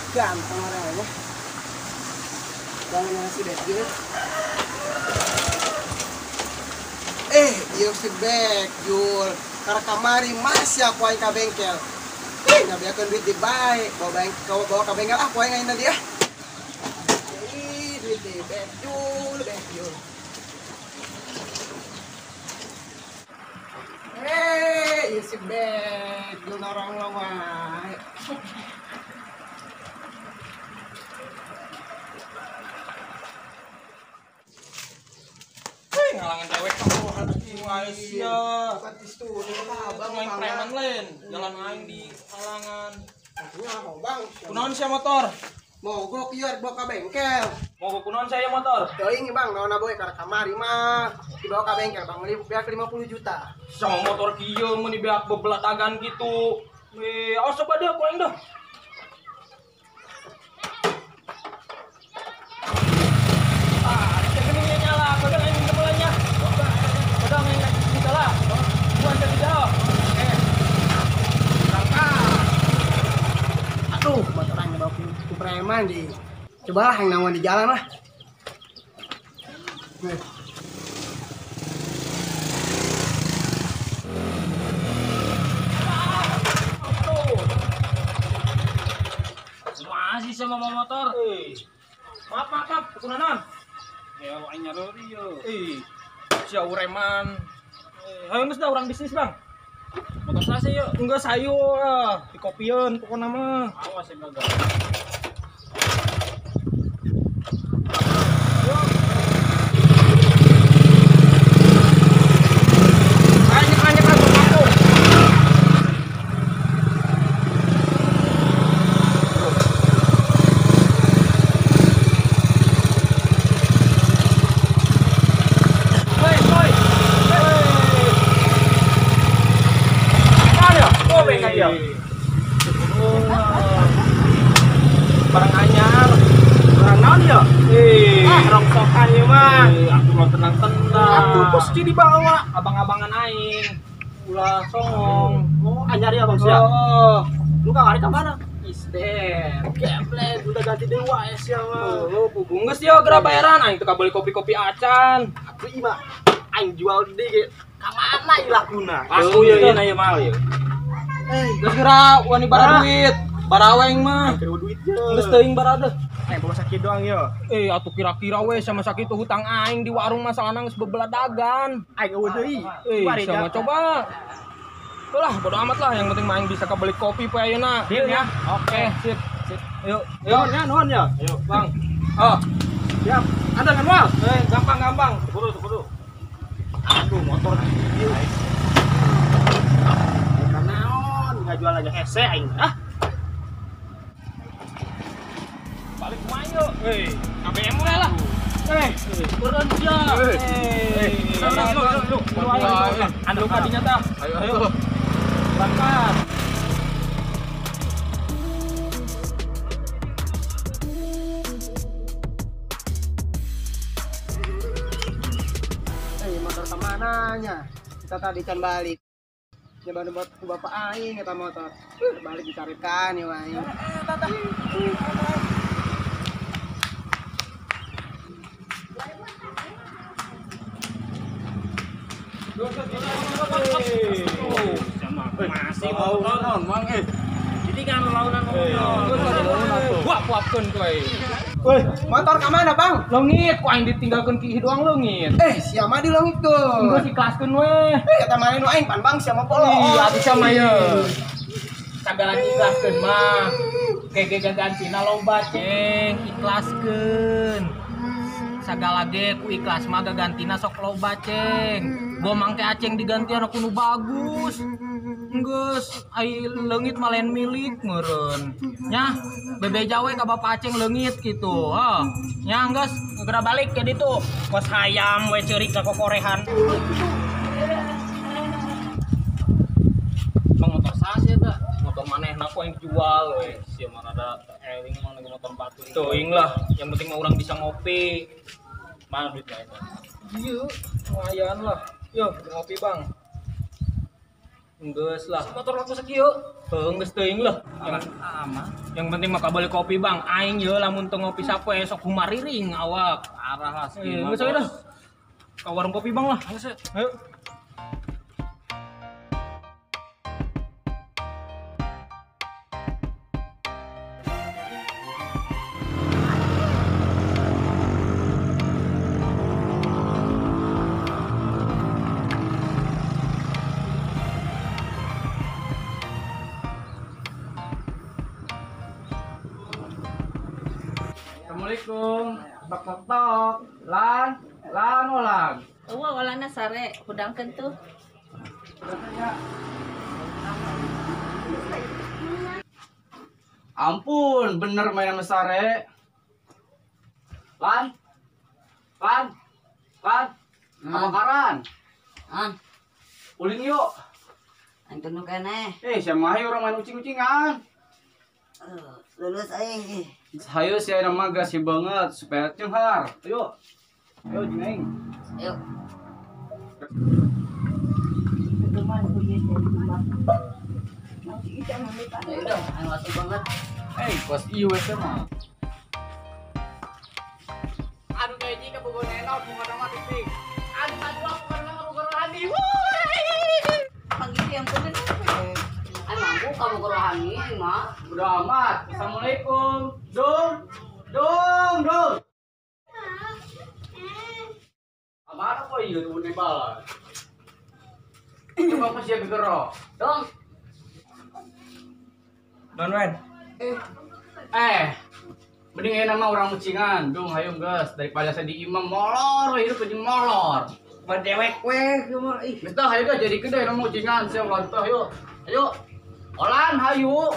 Gampang orangnya. Bangun nasi deh. Iya si bek, Jul. Karena kamari masih aku aing ka bengkel. Ngabiakeun duit di bae. Bawa ka bengkel aku aing aing dia. Duit di bek, Jul. Iya si bek, Jul orang lawan. Ngalangan cewek kamu Malaysia. Abang main preman lain, jalan aing di halangan. Bang, Kunaon sia motor? mogok ieu bawa ka bengkel. Mau kunaon saya motor? Teuing bang, naon boy ka kamari mah dibawa ka bengkel bang, biar 50 juta. Sama motor kieu mun dibeak bebelatagan gitu. Awas coba deh aku aing dah. Aduh, motor orang bawa ku preman di. Cobalah yang nawan di jalan lah. Masih sama motor. Maaf, kunaon? Ya, aing nyarori yo. Sia ureman. Hayu geus da urang bisnis, Bang. Motor saya yuk. Enggak sayu dikopieun pokokna mah. Awas ya gagal. Barang anyar, barang naon ya? Rongsokan ya mah. Aku lo tenang-tenang. Aku posisi di bawah, abang-abangan aing. Ulah songong. Oh, anyar ya bang sia. Lu kagak ada mana? Isder, gameplay udah ganti dewa ya sia mah. Lu punggung geus ya geura bayaran aing teu kabeli kopi-kopi acan. Aku ima aing jual di ge. Ka mana ieu lakuna? Aku ieu ieu mal ieu. Geus geura wani bara duit. Baraweng mah. Kira duitnya. Geus teuing barada. Bawa sakit doang yo. Atuh kira-kira we sama sakitu hutang aing di warung masalahna geus bebeladagan. Aing eueuh deui. Sama coba. Lah, bodo amat lah, yang penting main bisa kebeli kopi poe ayeuna. Sip ya. Oke, sip. Yuk. Nuhun ya. Ayo, Bang. Oh, Siap. Ada kan, Mal? gampang. Tunggu. Aduh, motor ieu. Naon, enggak jual aja hese aing. balik kumaha yuk. KBM we lah. Turun dia. Yuk. Anu kadinya tah. Ayo. Berangkat. Motor kemananya? Kita tadi kan balik. Coba buat ke bapak aing eta motor. Balik dicarikan ya aing. Masih mau naon mang jadi kan launan wah puapkeun kowe. Woi, motor ka mana, Bang? Leungit ku aing ditinggalkeun ki doang leungit. Sia mah dileungitkeun. Geus iklaskeun we. Eta mah nu aing pan Bang sia mah polo. Atuh sama ye. Sagala iklaskeun mah. Gege gagantina loba ceng, iklaskeun. Sagala ge ku ikhlas mah gagantina sok loba ceng. Gua mangke aceng digantian aku nu bagus. Geus ai leungit mah lain milik meureun. Nya, bebeja we ka bapak aceng leungit kitu. Nya geus geura balik jadi tuh. Kos hayam we ceurik ka kokorehan. Bang motor sase eta. Motor manehna ku yang jual we. Sia mah rada eling mah lagi motor batu. Teuing lah, yang penting mah urang bisa ngopi. Mana duitnya eta? Ieu, lumayan lah. Yo, ngopi, Bang. Enggeus lah. Motor aku sakieu. Enggeus teuing lah. Yang penting mah kabeli kopi, Bang. Aing ye lamun teu ngopi sapoe sok kumariring awak. Arah lah sih. Geus we dah. Ka warung kopi, Bang lah. Ayo. Assalamualaikum. Tok tok tok. Lan ulang. Walana sare hudangkeun tuh. Ampun, bener main sama sare. Lan. Kebakaran. Ulin yuk. Antu nu keneh. Siapa mahi orang main ucing-ucingan. Lulus aing. Hayo saya nama gasih banget supaya cenghar. Ayo jeng. Ayo. Ayo dong, anu asik banget. Pas ieu teh mah. Aduh kayak ka bogo nenok bukan nama titik. Aduh padua bukan nama bogo rohani. Panggil yang bener. Mampu kamu ke rohani, mah. Udah amat. Assalamualaikum. Dong. Amara kok ieu tuh di bala. Coba aku siap gerok. Dong. Don Wen. Mending nama orang mucingan. Dong hayung geus daripada saya di imam molor hidup jadi molor. Badewek we kumaha ih. Geus tah hayu jadi gede nama mucingan sia lantah ayo. Olan hayu.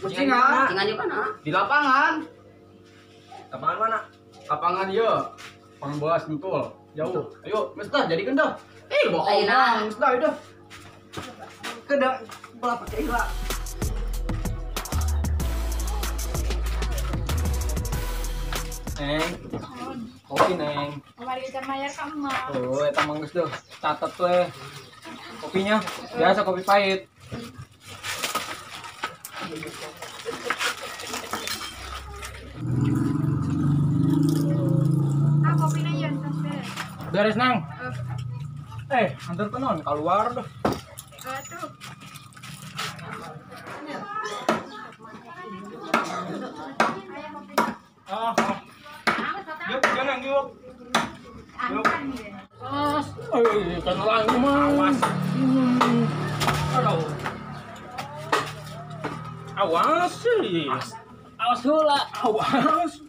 Mucingan. Cingan di mana? Di lapangan. Lapangan mana? Lapangan ieu. Pangboas sentul. Jauh. Ayo, geus tah jadi dah. Bohong. Ayeuna. Geus tah udah. Kedak bola pakai ilah. Neng. Kopi Neng. Kemarin ikan mayar kamu mah. Oh, eta mah geus deuh. Catet we. Kopinya biasa kopi pahit. Kopinya yan tas beres. Beres Neng. Antar kenon keluar dah. Tuh. Yuk, jangan yuk. Angkan dia. Kan lagi mah. Awas. Aduh. Awas sih. Awas heula. Awas.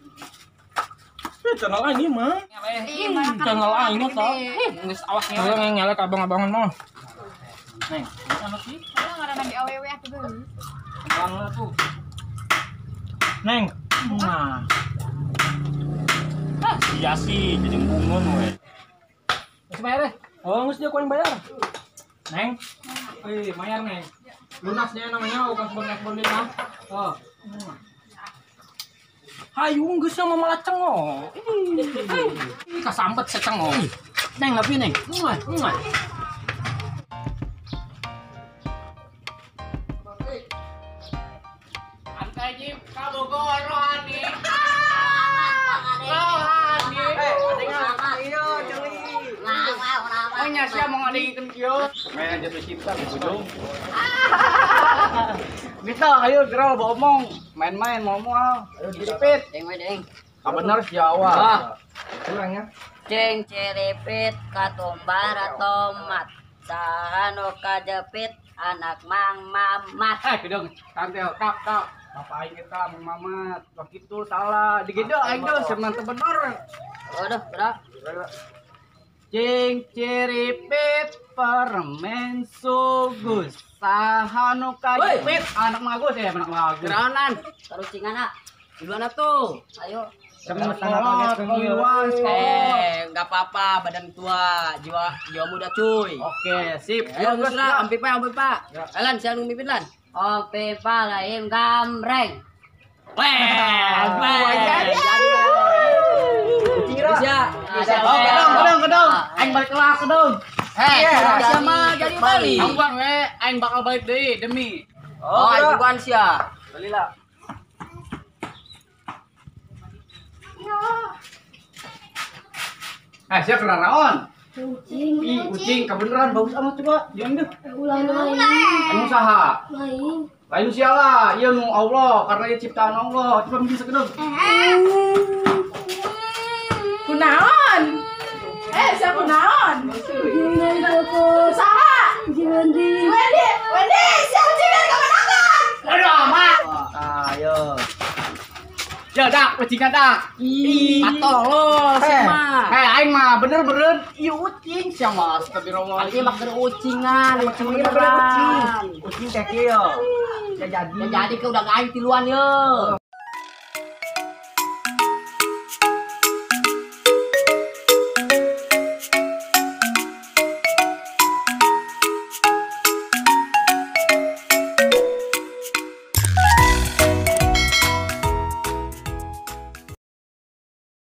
Channel lain mah. Channel lain mah tah. Geus awas ngelek abang-abangan mah. Neng, anu sih? Kalau ngarana di awewe atuh geus. Lang tuh. Neng. Nah. Iya sih, jadi bungun we. Geus bayar deh. Oh, geus dia ku yang bayar. Neng. Bayar Neng. Lunas dia namanya, bukan bonek-bonek mah. Oh. Hayu geus mah malah cengok. Ih, kasambet secengok. Neng, ngapi Neng? Muah. Antaji kabogoh rohani. Siapa mau ngadengin kieu? Main jatuh cinta di ujung. Bisa, ayo gerak ngomong. Main-main ngomong. Ayo diripit. Deng we deng. Bener si awal. Kurangnya. Ceng cerepit katumbar tomat. Sahano kajepit anak mang mamat. Kedong, tantel, kak. Bapak aing kita mang mamat. Begitu salah. Digede aing teh sebenarnya bener. Waduh, berak. Cing ciripit permen sugus. Sahano kajepit anak magus ya, anak magus. Geraonan. Terus cingana. Di mana tuh? Ayo. Sebenarnya keliruan. Enggak apa-apa, badan tua, jiwa muda cuy. Oke, sip. Ayo geus lah, ampi pak. Lan siang mimpin lan. Ampi pa lain gamreng. Jadi. Kedong. Aing balik kelas kedong. Sia mah jadi balik. Angguan we, aing bakal balik deui demi. Oh, angguan sia. Balila. Siap kena naon? Kucing, kebeneran bagus amat coba. Diam deh. Anu saha? Lain siala, ieu nu Allah karena ieu ciptaan Allah. Coba bisa kedeng. Kunaon? Siapa kunaon? Saha? Wendy, siapa juga kemenangan? Aduh, amat. Ayo. Ya dak, kucingan dak. Patol lo sia mah. Aing mah bener-bener ieu ucing sia mah astagfirullah. Nanti makan ucingan, ucing beneran. Kucing teh kieu. Ya jadi ke udah gaing tiluan ye.